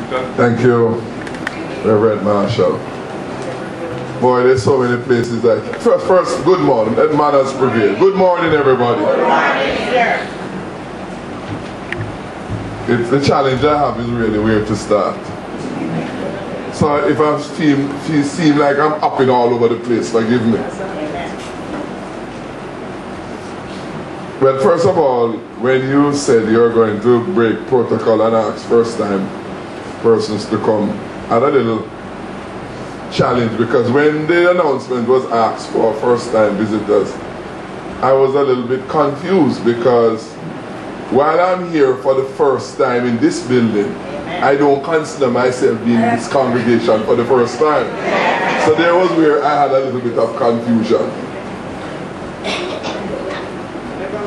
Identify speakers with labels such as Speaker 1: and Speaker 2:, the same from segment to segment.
Speaker 1: Thank you, Reverend Marshall. Boy, there's so many places like first, good morning. Let manners prevail. Good morning, everybody.
Speaker 2: Good morning, sir.
Speaker 1: It's the challenge I have is really where to start. So if I seem like I'm upping all over the place, forgive me. Well, first of all, when you said you're going to break protocol and ask first-time persons to come, I had a little challenge because when the announcement was asked for first-time visitors, I was a little bit confused because while I'm here for the first time in this building, I don't consider myself being in this congregation for the first time. So there was where I had a little bit of confusion.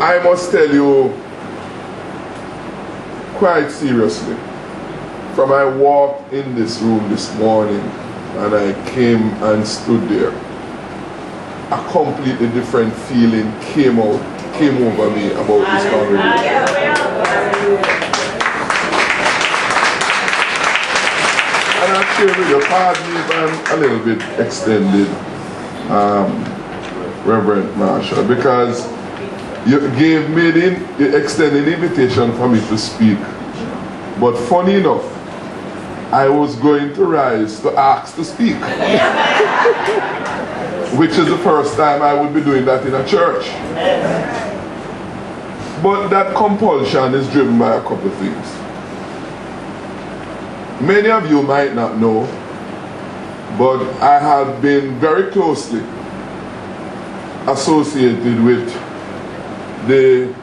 Speaker 1: I must tell you quite seriously, from I walked in this room this morning and I came and stood there, a completely different feeling came over me about this congregation. And I'll share with you, pardon me if I'm a little bit extended, Reverend Marshall, because you extended the invitation for me to speak. But funny enough, I was going to rise to ask to speak. Which is the first time I would be doing that in a church. But that compulsion is driven by a couple of things. Many of you might not know, but I have been very closely associated with the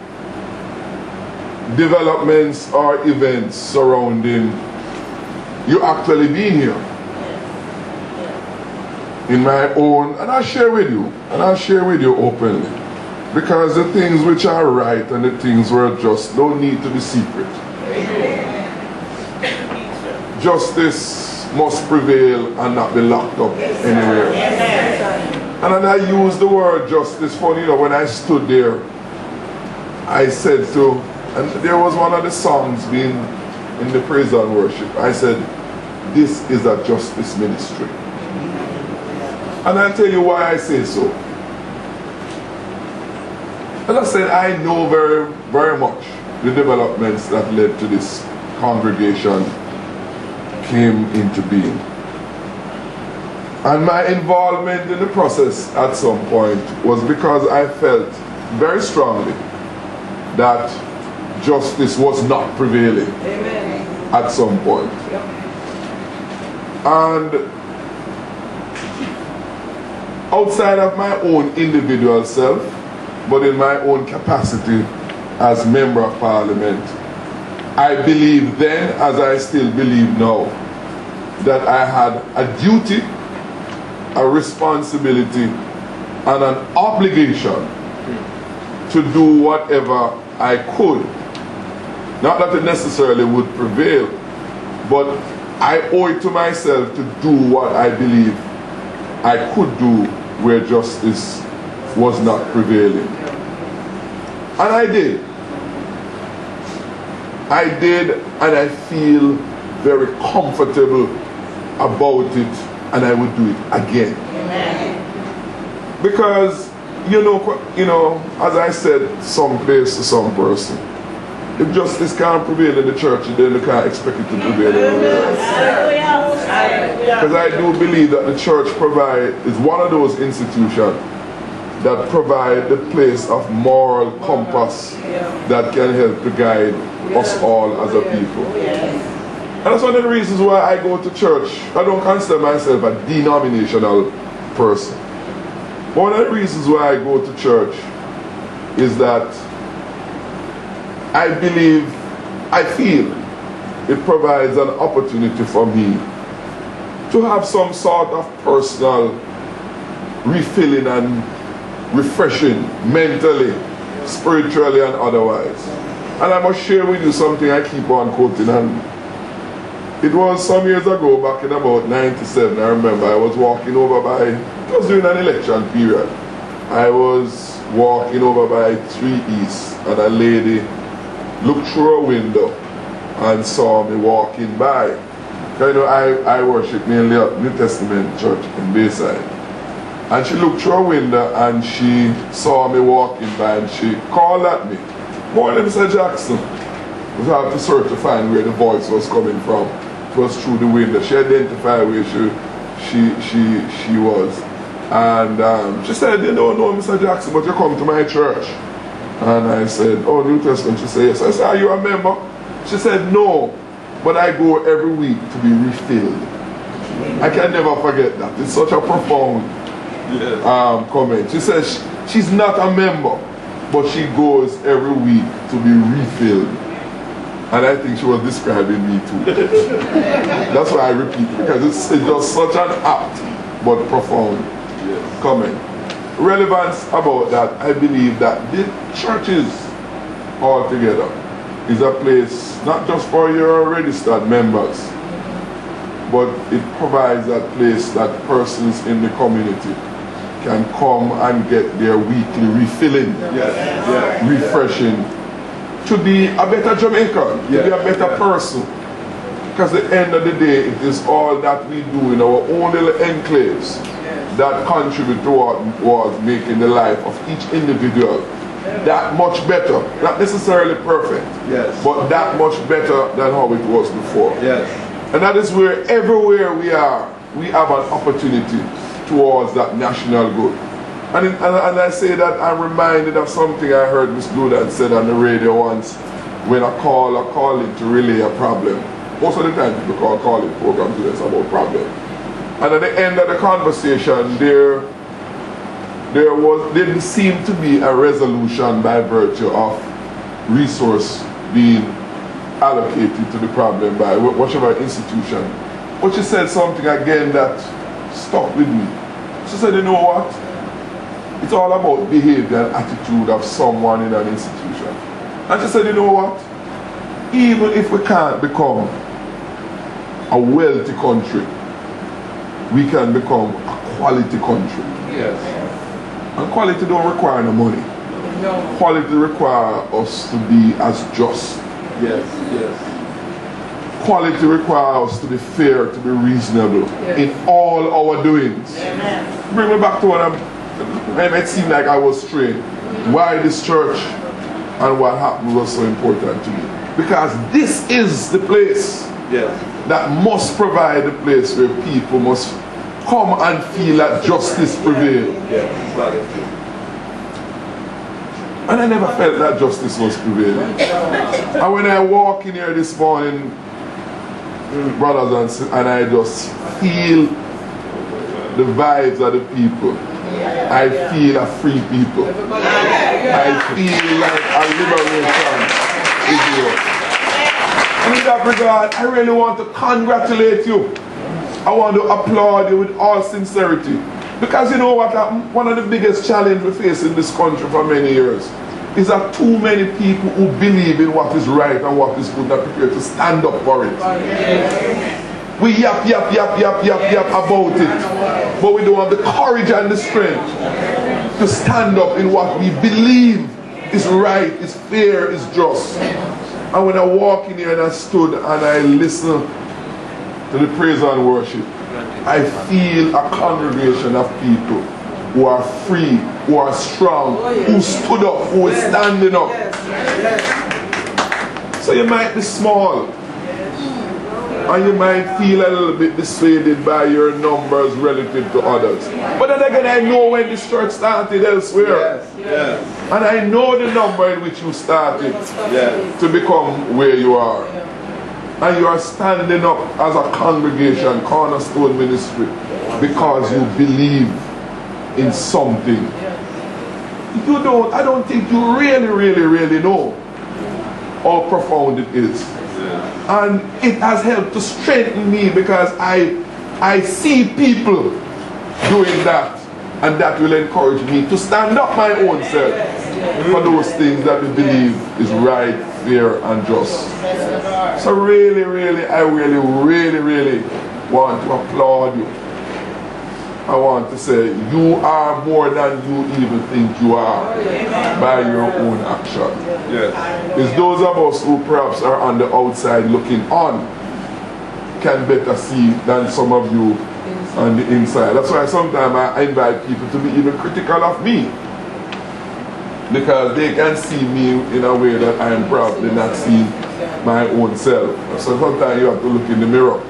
Speaker 1: developments or events surrounding you actually being here. In my own, and I'll share with you openly, because the things which are right and the things which are just don't need to be secret. Justice must prevail and not be locked up anywhere. And then I use the word justice for, when I stood there, I said and there was one of the songs being in the praise and worship, I said, this is a justice ministry. And I'll tell you why I say so. As I said, I know very, very much the developments that led to this congregation came into being. And my involvement in the process at some point was because I felt very strongly that justice was not prevailing. Amen. At some point. Yep. And outside of my own individual self, but in my own capacity as Member of Parliament, I believe then, as I still believe now, that I had a duty, a responsibility, and an obligation to do whatever I could. Not that it necessarily would prevail, but I owe it to myself to do what I believe I could do where justice was not prevailing. And I did. And I feel very comfortable about it, and I would do it again. Amen. Because, as I said, some place to some person, if justice can't prevail in the church, then you can't expect it to prevail anywhere else. Because I do believe that the church is one of those institutions that provide the place of moral compass that can help to guide us all as a people. And that's one of the reasons why I go to church. I don't consider myself a denominational person. But one of the reasons why I go to church is that I feel it provides an opportunity for me to have some sort of personal refilling and refreshing mentally, spiritually and otherwise. And I must share with you something I keep on quoting, and it was some years ago, back in about 97, I remember I was walking over by, it was during an election period, I was walking over by 3 East and a lady looked through a window and saw me walking by. You know, I worship mainly at New Testament church in Bayside. And she looked through a window and she saw me walking by and she called at me. Morning, Mr. Jackson. We had to search to find where the voice was coming from. It was through the window. She identified where she was. And she said, you don't know Mr. Jackson, but you come to my church. And I said, oh, New Testament. She said, yes. I said, are you a member? She said, no, but I go every week to be refilled. I can never forget that. It's such a profound comment. She says she's not a member, but she goes every week to be refilled. And I think she was describing me too. That's why I repeat it, because it's just such an apt but profound comment. Relevance about that, I believe that the churches altogether is a place not just for your registered members, but it provides that place that persons in the community can come and get their weekly refilling, refreshing, to be a better Jamaican, to be a better person. Because at the end of the day, it is all that we do in our own little enclaves that contribute towards making the life of each individual that much better. Not necessarily perfect, but that much better than how it was before. And that is where everywhere we are, we have an opportunity towards that national good. And I say that I'm reminded of something I heard Miss Bludan said on the radio once when I call it to relay a problem. Most of the time people call it programs today, it's about problem. And at the end of the conversation, there didn't seem to be a resolution by virtue of resource being allocated to the problem by whichever institution. But she said something again that stuck with me. She said, you know what? It's all about behavior and attitude of someone in an institution. And she said, you know what? Even if we can't become a wealthy country, we can become a quality country. And quality don't require no money. Quality requires us to be as just. Quality requires us to be fair, to be reasonable in all our doings. Bring me back to what it might seem like I was straying. Why this church and what happened was so important to me. Because this is the place that must provide the place where people must come and feel that justice prevails. And I never felt that justice was prevailing. And when I walk in here this morning, brothers and I just feel the vibes of the people. I feel a free people. I feel like a liberation is here. And in that regard, I really want to congratulate you. I want to applaud you with all sincerity. Because you know what, one of the biggest challenges we face in this country for many years is that too many people who believe in what is right and what is good are prepared to stand up for it. We yap about it, but we don't have the courage and the strength to stand up in what we believe is right, is fair, is just. And when I walk in here and I stood and I listen to the praise and worship, I feel a congregation of people who are free, who are strong, who stood up, who is standing up. So you might be small, and you might feel a little bit dissuaded by your numbers relative to others. But then again, I know when this church started elsewhere. And I know the number in which you started to become where you are. And you are standing up as a congregation, Cornerstone Ministry, because you believe in something. I don't think you really know how profound it is. And it has helped to strengthen me because I see people doing that, and that will encourage me to stand up my own self for those things that we believe is right, fair and just. So really I really want to applaud you. I want to say you are more than you even think you are by your own action. It's those of us who perhaps are on the outside looking on can better see than some of you on the inside. That's why sometimes I invite people to be even critical of me, because they can see me in a way that I am probably not seeing my own self. So sometimes you have to look in the mirror,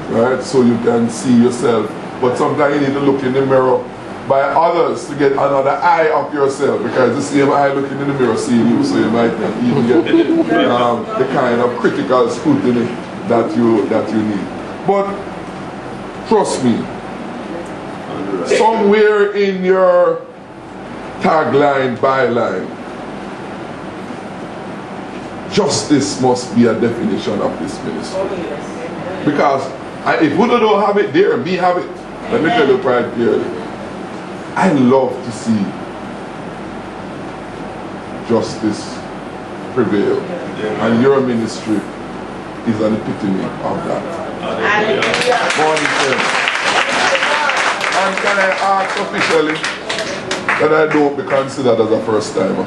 Speaker 1: right? So you can see yourself. But sometimes you need to look in the mirror by others to get another eye of yourself, because the same eye looking in the mirror seeing you, so you might not even get the kind of critical scrutiny that you need. But trust me, somewhere in your tagline, byline, justice must be a definition of this ministry. Because if we don't have it there, me have it. Let me tell you quite clearly. I love to see justice prevail. And your ministry is an epitome of that. Morning, friends. And can I ask officially that I don't be considered as a first timer?